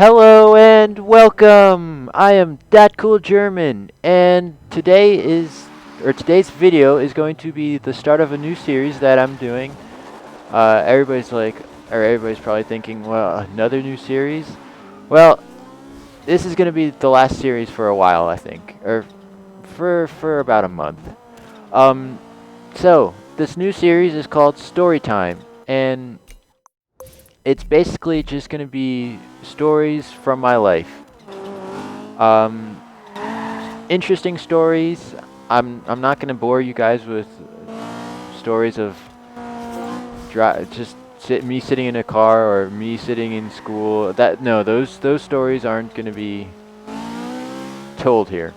Hello and welcome. I am DatKoolGerman, and today's video is going to be the start of a new series that I'm doing. Everybody's like, or everybody's probably thinking, well, another new series. Well, this is going to be the last series for a while, I think, or for about a month. Um, so this new series is called Storytime, and it's basically just going to be stories from my life. Um, Interesting stories. I'm not gonna bore you guys with stories of me sitting in a car or me sitting in school. Those stories aren't gonna be told here.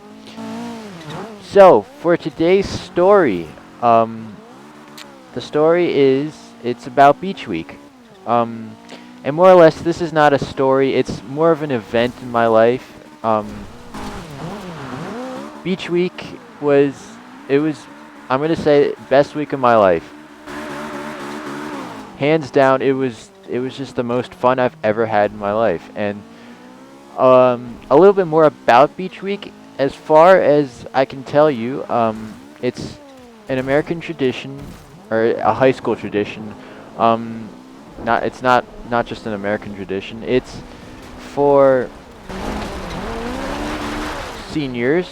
So for today's story, um, the story is it's about Beach Week. Um, and more or less, this is not a story. It's more of an event in my life. Beach Week was I'm gonna say best week of my life. Hands down, it was just the most fun I've ever had in my life. And a little bit more about Beach Week. As far as I can tell you, it's an American tradition or a high school tradition. Um, it's not just an American tradition. It's for seniors,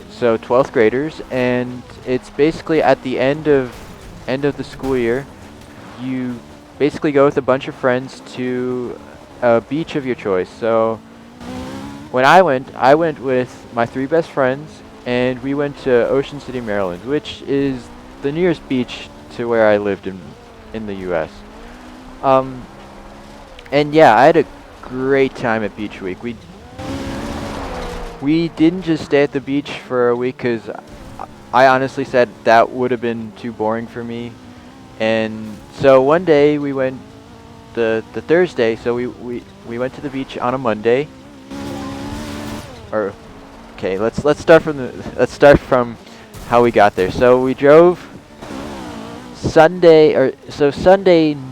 so 12th graders, and it's basically at the end of the school year. You basically go with a bunch of friends to a beach of your choice. So when I went with my three best friends, and we went to Ocean City, Maryland, which is the nearest beach to where I lived in the U.S. Um, and yeah, I had a great time at Beach Week. We didn't just stay at the beach for a week because I honestly said that would have been too boring for me. And so one day we went the Thursday, so we went to the beach on a Monday. Or okay, let's start from how we got there. So we drove Sunday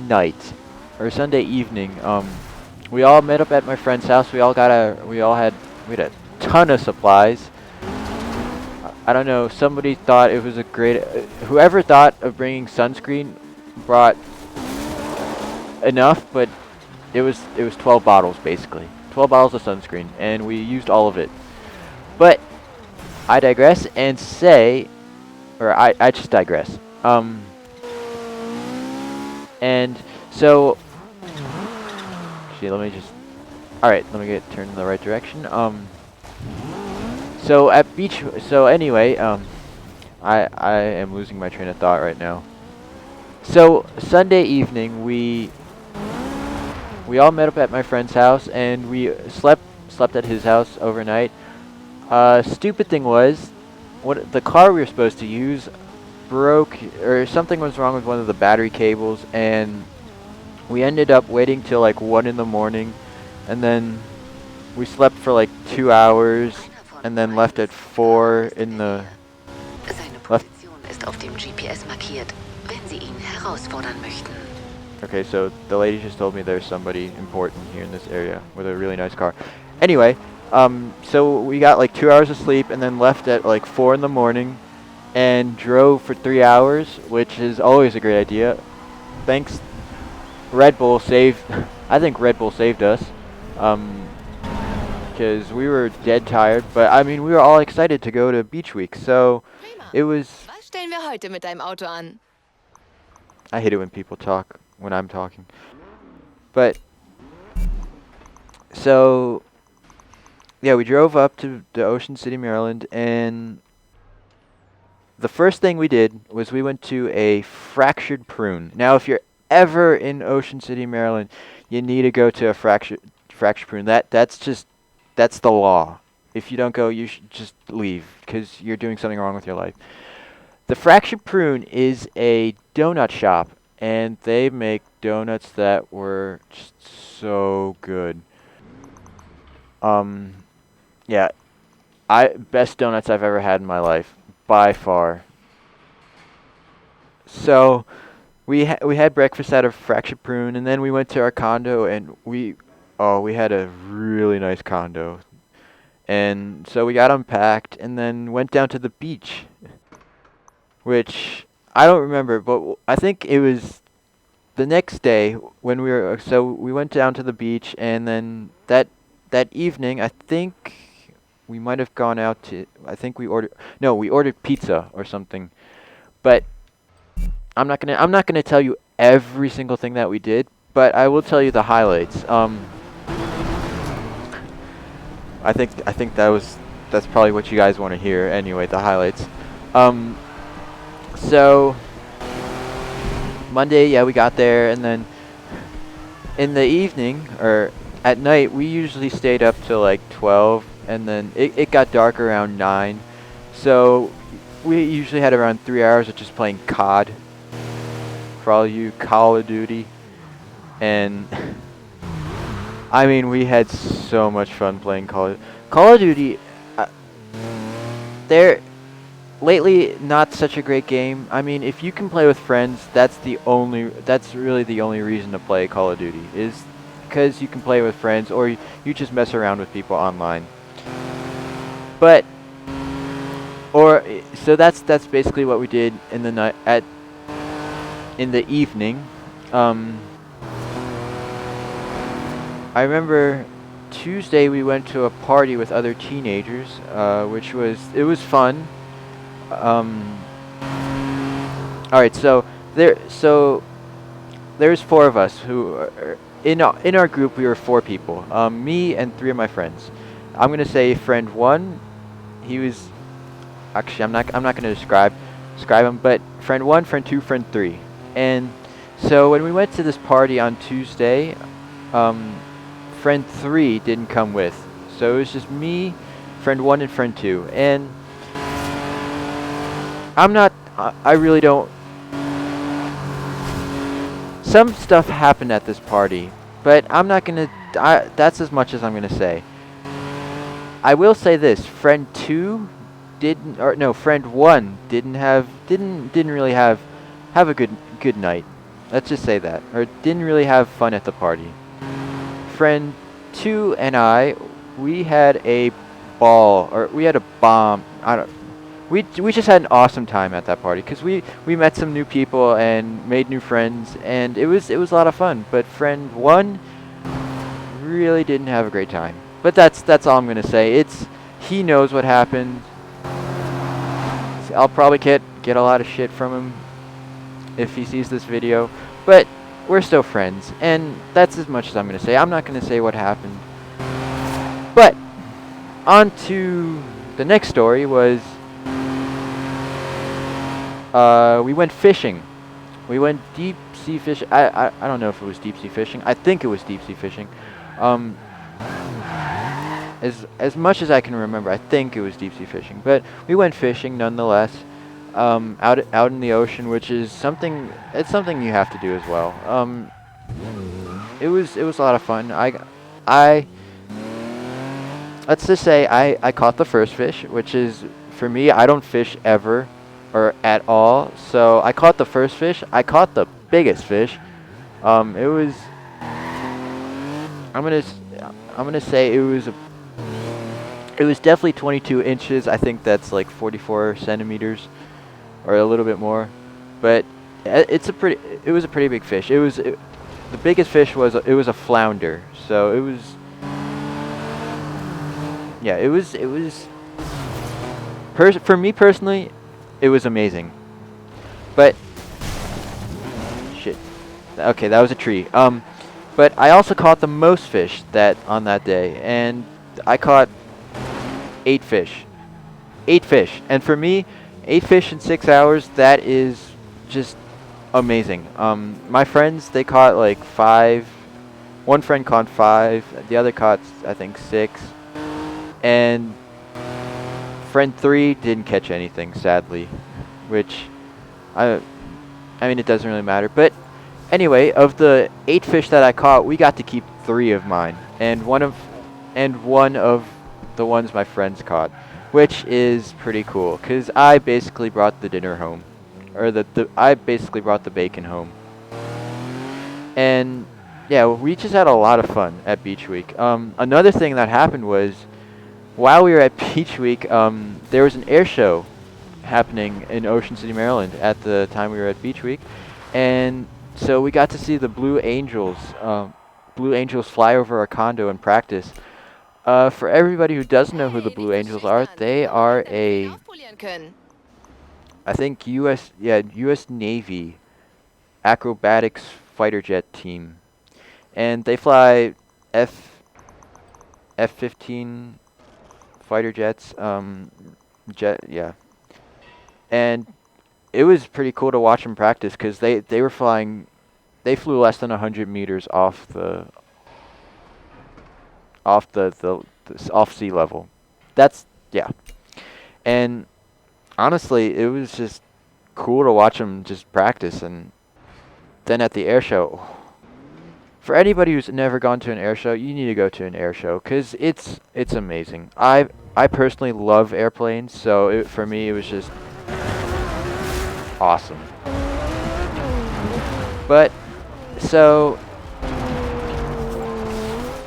night or Sunday evening. We all met up at my friend's house. We had a ton of supplies. I don't know. Somebody thought it was a great. Whoever thought of bringing sunscreen brought enough, but it was 12 bottles basically. 12 bottles of sunscreen, and we used all of it. But I digress and say, or I just digress. And so, actually, let me get turned in the right direction. So at beach, so anyway, I am losing my train of thought right now. So Sunday evening, we all met up at my friend's house, and we slept at his house overnight. Stupid thing was, what the car we were supposed to use broke, or something was wrong with one of the battery cables, and we ended up waiting till like 1 in the morning, and then we slept for like 2 hours, and then left at 4 in the Seine left. Position ist auf dem GPS markiert, wenn Sie ihn herausfordern möchten. Okay, so the lady just told me there's somebody important here in this area with a really nice car. Anyway, so we got like 2 hours of sleep, and then left at like 4 in the morning, and drove for 3 hours, which is always a great idea. Thanks, Red Bull saved. I think Red Bull saved us. Because we were dead tired, but I mean, we were all excited to go to Beach Week, so Prima. it was. Was stellen wir heute mit deinem Auto an? I hate it when people talk when I'm talking. But, so, yeah, we drove up to Ocean City, Maryland, and the first thing we did was we went to a fractured prune. Now, if you're ever in Ocean City, Maryland, you need to go to a fractured prune. That's the law. If you don't go, you should just leave because you're doing something wrong with your life. The Fractured Prune is a donut shop, and they make donuts that were just so good. Um, yeah, best donuts I've ever had in my life by far. So we had breakfast at a Fractured Prune, and then we went to our condo, and Oh, we had a really nice condo. And so we got unpacked and then went down to the beach, which I don't remember, but I think it was the next day when we were so we went down to the beach, and then that evening I think we might have gone out to, I think we ordered, no, we ordered pizza or something. But I'm not gonna tell you every single thing that we did, but I will tell you the highlights. I think that's probably what you guys want to hear anyway, the highlights. Um, so Monday, yeah, we got there, and then in the evening or at night, we usually stayed up till like 12, and then it got dark around 9. So we usually had around 3 hours of just playing COD, for all you Call of Duty, and I mean, we had so much fun playing Call of Duty. Uh, there lately, not such a great game. I mean, if you can play with friends, that's really the only reason to play Call of Duty, is because you can play with friends, or you just mess around with people online. But so that's basically what we did in the night in the evening. Um, I remember Tuesday we went to a party with other teenagers, which was fun. Um, all right, so there's 4 of us who are, in our group. We were 4 people. Me and 3 of my friends. I'm gonna say friend 1. He was actually I'm not gonna describe him, but friend 1, friend 2, friend 3. And so when we went to this party on Tuesday, um, friend 3 didn't come with. So it was just me, friend 1, and friend 2. And I really don't. Some stuff happened at this party, but I'm not gonna. That's as much as I'm gonna say. I will say this: friend 2 didn't, or no, friend 1 didn't really have a good night. Let's just say that, or didn't really have fun at the party. Friend 2 and I, we had a ball, or we had a bomb. I don't. We just had an awesome time at that party, because we met some new people and made new friends, and it was a lot of fun. But friend 1 really didn't have a great time. But that's all I'm gonna say. He knows what happened. I'll probably get a lot of shit from him if he sees this video, but we're still friends, and that's as much as I'm gonna say. I'm not gonna say what happened. But on to the next story was we went fishing. We went deep sea fishing. I don't know if it was deep sea fishing. I think it was deep sea fishing. Um, as much as I can remember, I think it was deep sea fishing. But we went fishing nonetheless. Out in the ocean, which is something. It's something you have to do as well. It was a lot of fun. I let's just say I caught the first fish, which is, for me, I don't fish ever or at all. So I caught the first fish. I caught the biggest fish. It was. I'm gonna say it was definitely 22 inches. I think that's like 44 centimeters, or a little bit more. But it was a pretty big fish. The biggest fish was a flounder. So it was. Yeah, it was. For me personally, it was amazing. But shit. Okay, that was a tree. But I also caught the most fish on that day, and I caught 8 fish. 8 fish. And for me, 8 fish in 6 hours, that is just amazing. My friends, they caught like 5. One friend caught 5. The other caught, I think, 6. And friend 3 didn't catch anything, sadly. Which, I mean, it doesn't really matter. But anyway, of the 8 fish that I caught, we got to keep 3 of mine. And one of the ones my friends caught, which is pretty cool, because I basically brought the dinner home, or I basically brought the bacon home. And yeah, we just had a lot of fun at Beach Week. Another thing that happened was while we were at Beach Week, there was an air show happening in Ocean City, Maryland at the time we were at Beach Week, and so we got to see the Blue Angels fly over our condo and practice. For everybody who doesn't know who the Hey, Blue nicht so Angels are, schüchtern. they Guck mal, are damit wir ihn a, aufpolieren können. I think U.S. Navy acrobatics fighter jet team, and they fly F F-15 fighter jets. Yeah, and it was pretty cool to watch them practice because they were flying. They flew less than 100 meters off sea level. That's yeah. And honestly, it was just cool to watch them just practice. And then at the air show, for anybody who's never gone to an air show, you need to go to an air show because it's amazing. I personally love airplanes, so for me it was just awesome. But so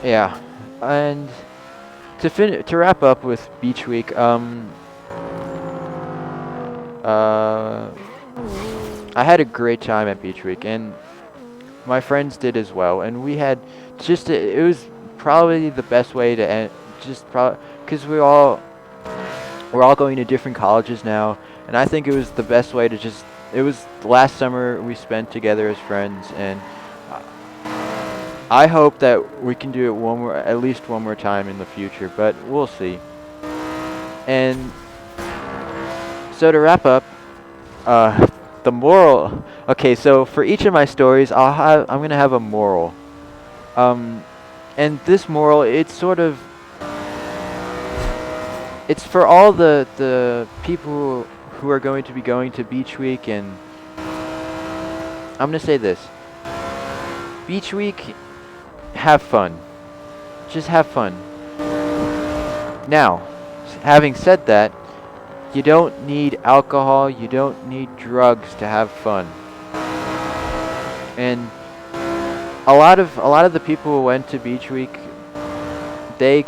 yeah, and to wrap up with Beach Week, I had a great time at Beach Week, and my friends did as well. And we had it was probably the best way to end, because we're all going to different colleges now, and I think it was the best way to it was the last summer we spent together as friends, and I hope that we can do it at least one more time in the future, but we'll see. And so to wrap up, the moral. Okay, so for each of my stories, I'm gonna have a moral. And this moral, it's for all the people who are going to be going to Beach Week, and I'm gonna say this: Beach Week, have fun. Just have fun. Now, having said that, you don't need alcohol, you don't need drugs to have fun. And a lot of the people who went to Beach Week, they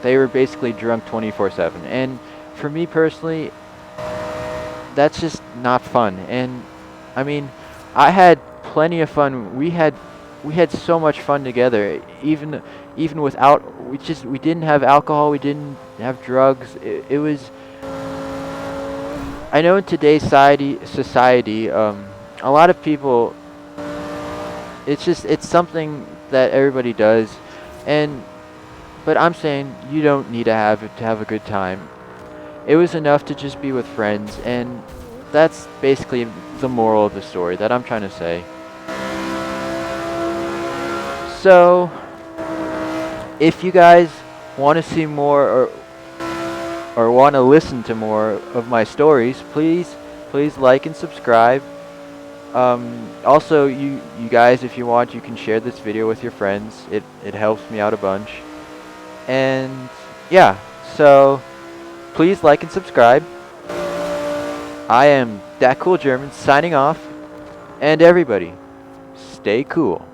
were basically drunk 24/7. And for me personally, that's just not fun. And I mean, I had plenty of fun. We had so much fun together, even without we didn't have alcohol, we didn't have drugs. It was, I know in today's society, a lot of people, it's something that everybody does, but I'm saying you don't need to have it to have a good time. It was enough to just be with friends, and that's basically the moral of the story that I'm trying to say. So, if you guys want to see more or want to listen to more of my stories, please like and subscribe. Also, you guys, if you want, you can share this video with your friends. It helps me out a bunch. And yeah, so please like and subscribe. I am DatKoolGerman signing off, and everybody, stay cool.